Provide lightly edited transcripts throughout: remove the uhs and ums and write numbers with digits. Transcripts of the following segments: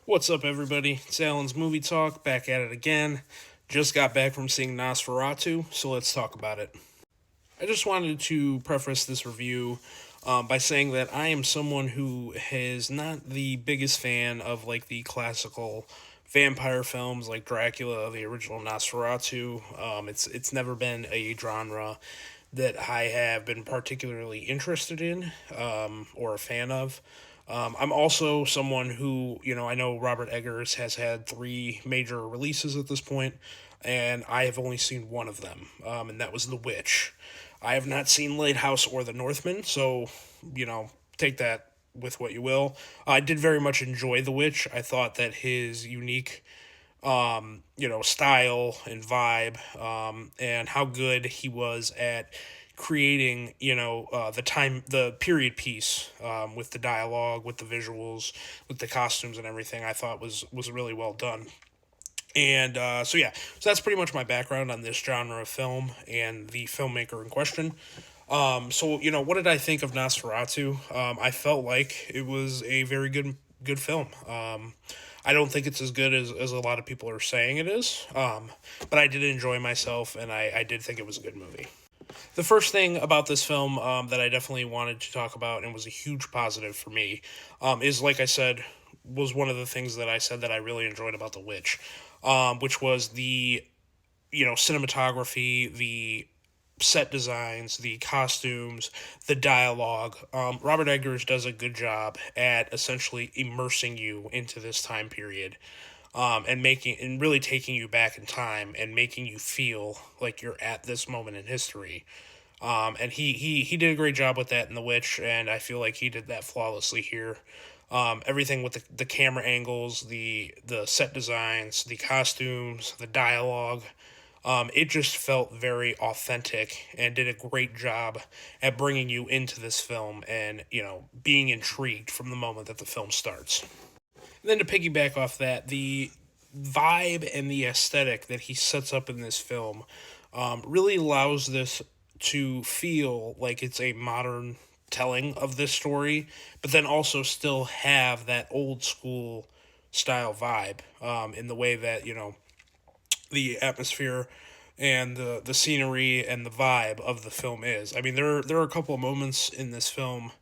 What's up, everybody? It's Alan's Movie Talk, back at it again. Just got back from seeing Nosferatu, so let's talk about it. I just wanted to preface this review by saying that I am someone who is not the biggest fan of like the classical vampire films like Dracula, the original Nosferatu. It's never been a genre that I have been particularly interested in or a fan of. I'm also someone who, I know Robert Eggers has had three major releases at this point, and I have only seen one of them, and that was The Witch. I have not seen Lighthouse or The Northman, so, take that with what you will. I did very much enjoy The Witch. I thought that his unique style and vibe, and how good he was at creating, the period piece, with the dialogue, with the visuals, with the costumes and everything. I thought was really well done. And so that's pretty much my background on this genre of film and the filmmaker in question. What did I think of Nosferatu? I felt like it was a very good film. I don't think it's as good as a lot of people are saying it is, but I did enjoy myself, and I did think it was a good movie. The first thing about this film that I definitely wanted to talk about and was a huge positive for me is, like I said, was one of the things that I said that I really enjoyed about The Witch, which was the cinematography, the set designs, the costumes, the dialogue. Robert Eggers does a good job at essentially immersing you into this time period, and really taking you back in time and making you feel like you're at this moment in history. And he did a great job with that in The Witch, and I feel like he did that flawlessly here. Everything with the camera angles, the set designs, the costumes, the dialogue. It just felt very authentic and did a great job at bringing you into this film and, being intrigued from the moment that the film starts. And then to piggyback off that, the vibe and the aesthetic that he sets up in this film really allows this to feel like it's a modern telling of this story, but then also still have that old school style vibe, in the way that, the atmosphere and the scenery and the vibe of the film is. I mean, there are a couple of moments in this film,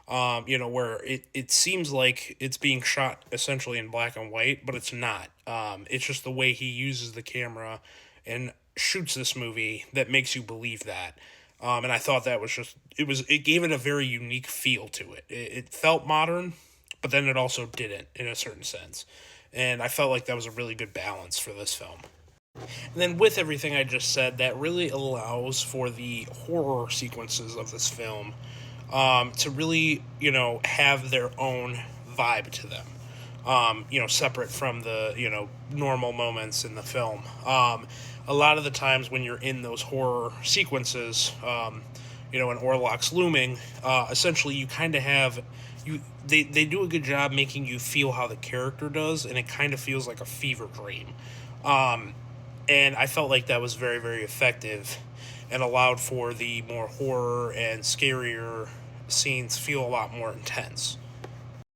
where it seems like it's being shot essentially in black and white, but it's not. It's just the way he uses the camera and shoots this movie that makes you believe that. And I thought that was it gave it a very unique feel to it. It felt modern, but then it also didn't in a certain sense. And I felt like that was a really good balance for this film. And then with everything I just said, that really allows for the horror sequences of this film to really, have their own vibe to them. Separate from the, normal moments in the film. A lot of the times when you're in those horror sequences, and Orlok's looming, essentially you kind of have they do a good job making you feel how the character does, and it kind of feels like a fever dream. And I felt like that was very, very effective and allowed for the more horror and scarier scenes feel a lot more intense.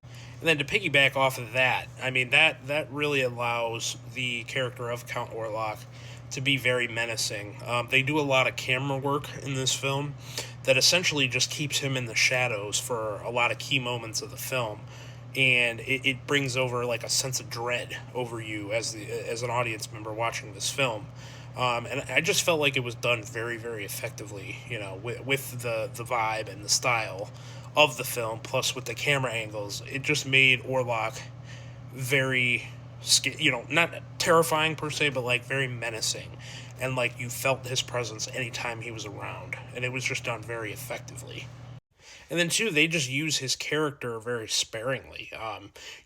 And then to piggyback off of that, I mean that really allows the character of Count Orlok to be very menacing. They do a lot of camera work in this film that essentially just keeps him in the shadows for a lot of key moments of the film, and it brings over like a sense of dread over you as an audience member watching this film. And I just felt like it was done very, very effectively, with the vibe and the style of the film, plus with the camera angles. It just made Orlok very, not terrifying per se, but like very menacing. And like you felt his presence anytime he was around. And it was just done very effectively. And then too, they just use his character very sparingly.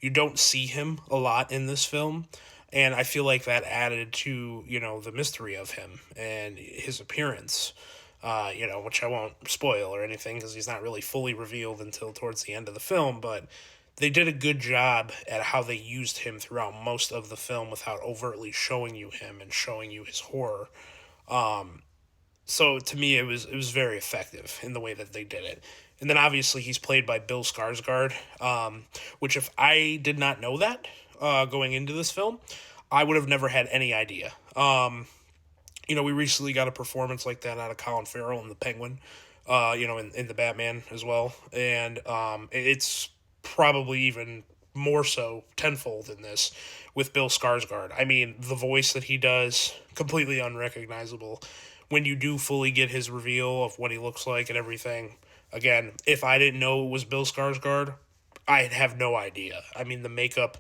You don't see him a lot in this film, and I feel like that added to the mystery of him and his appearance. Which I won't spoil or anything because he's not really fully revealed until towards the end of the film. But they did a good job at how they used him throughout most of the film without overtly showing you him and showing you his horror. So to me, it was very effective in the way that they did it. And then obviously he's played by Bill Skarsgård, which if I did not know that, going into this film, I would have never had any idea. We recently got a performance like that out of Colin Farrell in The Penguin, in the Batman as well. And it's probably even more so tenfold in this with Bill Skarsgård. I mean, the voice that he does, completely unrecognizable. When you do fully get his reveal of what he looks like and everything, again, if I didn't know it was Bill Skarsgård, I'd have no idea. I mean, the makeup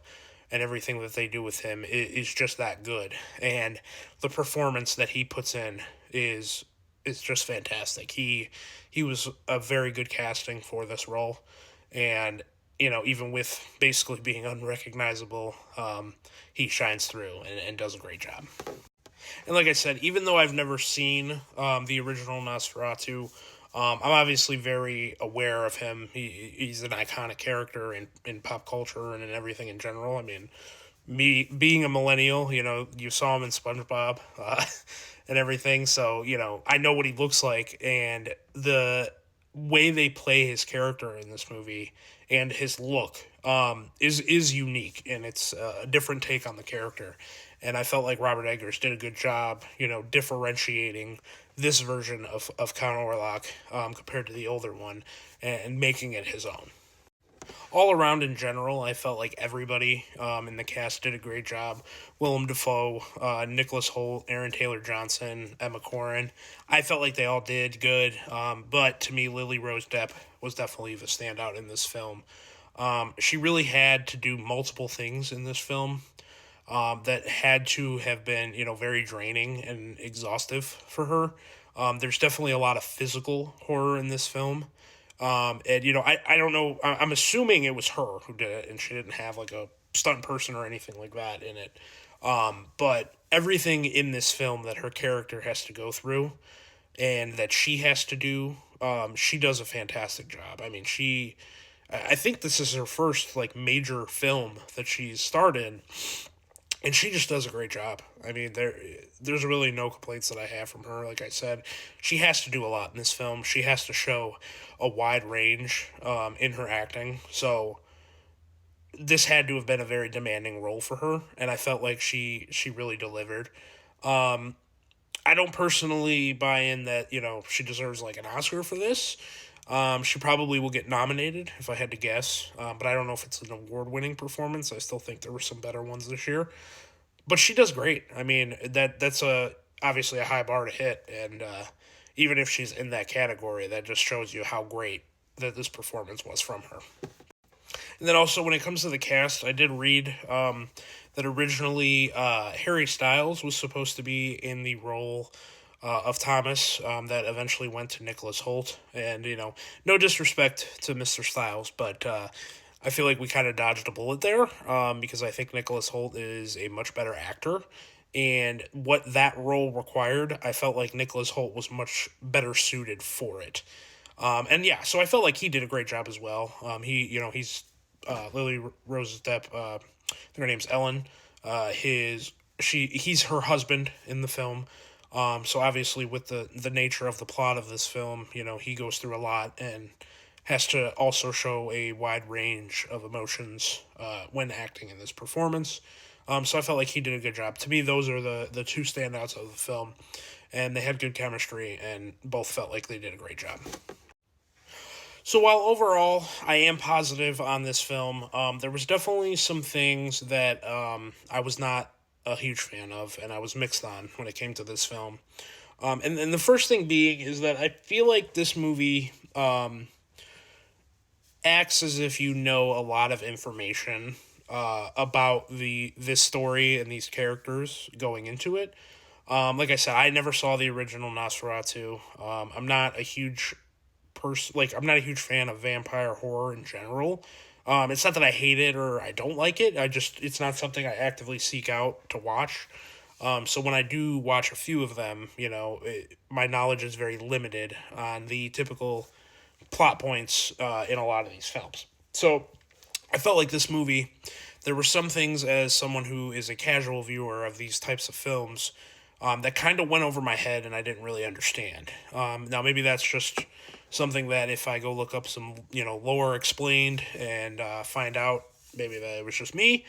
and everything that they do with him is just that good, and the performance that he puts in is just fantastic. He was a very good casting for this role, and even with basically being unrecognizable, he shines through and does a great job. And like I said, even though I've never seen the original Nosferatu, I'm obviously very aware of him. He's an iconic character in pop culture and in everything in general. I mean, me being a millennial, you saw him in SpongeBob and everything. So, I know what he looks like, and the way they play his character in this movie and his look is unique, and it's a different take on the character. And I felt like Robert Eggers did a good job, differentiating this version of Count Orlok compared to the older one, and making it his own. All around in general, I felt like everybody in the cast did a great job. Willem Dafoe, Nicholas Hoult, Aaron Taylor Johnson, Emma Corrin. I felt like they all did good, but to me, Lily Rose Depp was definitely the standout in this film. She really had to do multiple things in this film that had to have been, very draining and exhaustive for her. There's definitely a lot of physical horror in this film. And I don't know. I'm assuming it was her who did it, and she didn't have like a stunt person or anything like that in it. But everything in this film that her character has to go through, and that she has to do, she does a fantastic job. I mean, I think this is her first like major film that she's starred in, and she just does a great job. I mean, there's really no complaints that I have from her. Like I said, she has to do a lot in this film. She has to show a wide range in her acting. So this had to have been a very demanding role for her, and I felt like she really delivered. I don't personally buy in that she deserves like an Oscar for this. She probably will get nominated if I had to guess, but I don't know if it's an award-winning performance. I still think there were some better ones this year, but she does great. I mean that's obviously a high bar to hit, and even if she's in that category, that just shows you how great that this performance was from her. And then also when it comes to the cast, I did read that originally Harry Styles was supposed to be in the role of Thomas, that eventually went to Nicholas Hoult. And, no disrespect to Mr. Styles, but I feel like we kind of dodged a bullet there because I think Nicholas Hoult is a much better actor. And what that role required, I felt like Nicholas Hoult was much better suited for it. And yeah, so I felt like he did a great job as well. He's Lily Rose Depp. I think her name's Ellen. He's her husband in the film. So obviously, with the nature of the plot of this film, he goes through a lot and has to also show a wide range of emotions when acting in this performance. So I felt like he did a good job. To me, those are the two standouts of the film, and they had good chemistry, and both felt like they did a great job. So while overall I am positive on this film, there was definitely some things that I was not a huge fan of, and I was mixed on when it came to this film. And the first thing being is that I feel like this movie acts as if you know a lot of information about this story and these characters going into it. Like I said, I never saw the original Nosferatu. I'm not a huge I'm not a huge fan of vampire horror in general. It's not that I hate it or I don't like it. It's not something I actively seek out to watch. So when I do watch a few of them, my knowledge is very limited on the typical plot points in a lot of these films. So I felt like this movie, there were some things as someone who is a casual viewer of these types of films that kind of went over my head and I didn't really understand. Now maybe that's just something that if I go look up some lore explained and find out maybe that it was just me,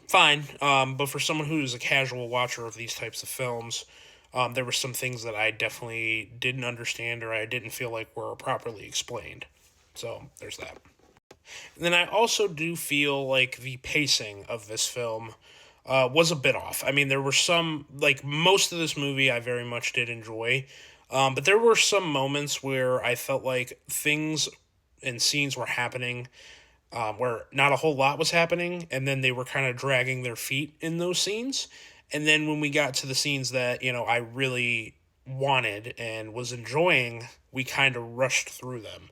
fine. But for someone who's a casual watcher of these types of films, there were some things that I definitely didn't understand or I didn't feel like were properly explained. So there's that. And then I also do feel like the pacing of this film was a bit off. I mean, there were some, like most of this movie I very much did enjoy, but there were some moments where I felt like things and scenes were happening where not a whole lot was happening, and then they were kind of dragging their feet in those scenes. And then when we got to the scenes that, I really wanted and was enjoying, we kind of rushed through them.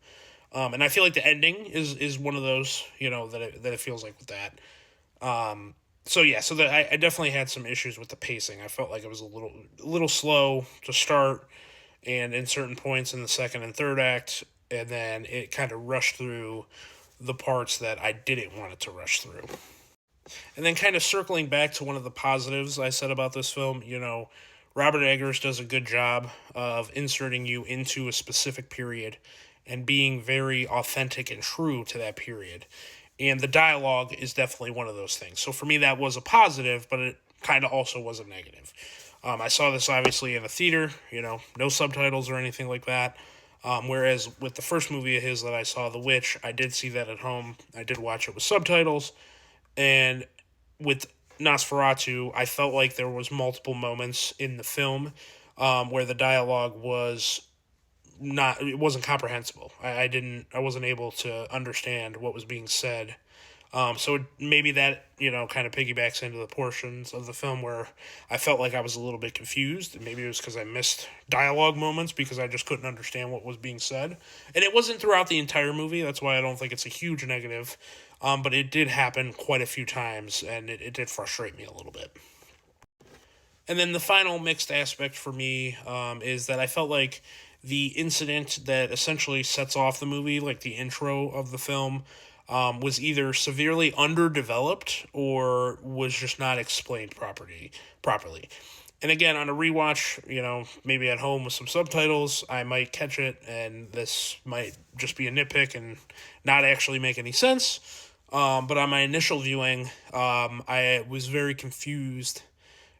And I feel like the ending is one of those, that it feels like with that. So yeah, so I definitely had some issues with the pacing. I felt like it was a little slow to start, and in certain points in the second and third act, and then it kind of rushed through the parts that I didn't want it to rush through. And then kind of circling back to one of the positives I said about this film, Robert Eggers does a good job of inserting you into a specific period and being very authentic and true to that period. And the dialogue is definitely one of those things. So for me, that was a positive, but it kind of also was a negative. I saw this obviously in a theater, no subtitles or anything like that. Whereas with the first movie of his that I saw, The Witch, I did see that at home. I did watch it with subtitles. And with Nosferatu, I felt like there was multiple moments in the film where the dialogue it wasn't comprehensible. I wasn't able to understand what was being said. So maybe that, kind of piggybacks into the portions of the film where I felt like I was a little bit confused. Maybe it was because I missed dialogue moments because I just couldn't understand what was being said. And it wasn't throughout the entire movie. That's why I don't think it's a huge negative. But it did happen quite a few times, and it did frustrate me a little bit. And then the final mixed aspect for me is that I felt like the incident that essentially sets off the movie, like the intro of the film, was either severely underdeveloped or was just not explained properly. And again, on a rewatch, maybe at home with some subtitles, I might catch it, and this might just be a nitpick and not actually make any sense. But on my initial viewing, I was very confused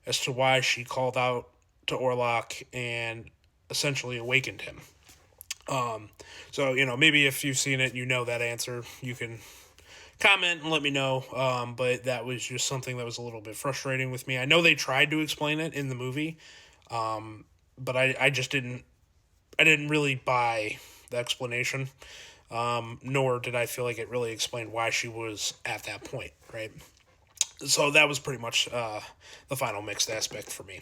as to why she called out to Orlok and essentially awakened him. So, maybe if you've seen it, that answer. You can comment and let me know. But that was just something that was a little bit frustrating with me. I know they tried to explain it in the movie, but I just didn't really buy the explanation. Nor did I feel like it really explained why she was at that point, right? So that was pretty much the final mixed aspect for me.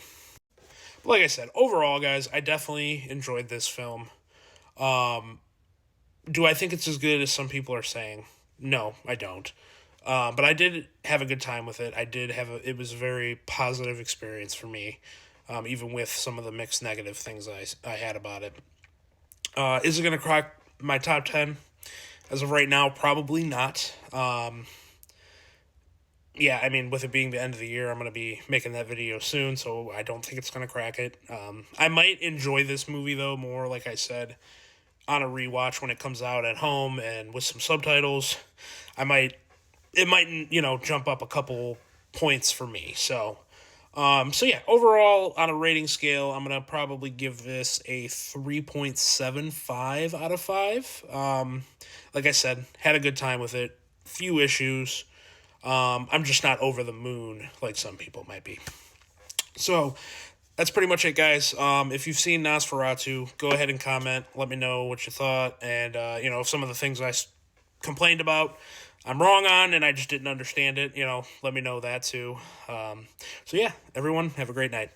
But like I said, overall, guys, I definitely enjoyed this film. Do I think it's as good as some people are saying? No, I don't. But I did have a good time with it. It was a very positive experience for me, even with some of the mixed negative things I had about it. Is it going to crack my top 10? As of right now, probably not. Yeah, I mean, with it being the end of the year, I'm going to be making that video soon, so I don't think it's going to crack it. I might enjoy this movie, though, more, like I said, on a rewatch when it comes out at home and with some subtitles. It might, jump up a couple points for me. So yeah, overall, on a rating scale, I'm going to probably give this a 3.75 out of 5. Like I said, had a good time with it. Few issues. I'm just not over the moon like some people might be. So that's pretty much it, guys. If you've seen Nosferatu, go ahead and comment. Let me know what you thought. And, if some of the things I complained about, I'm wrong on and I just didn't understand it, let me know that too. So yeah, everyone, have a great night.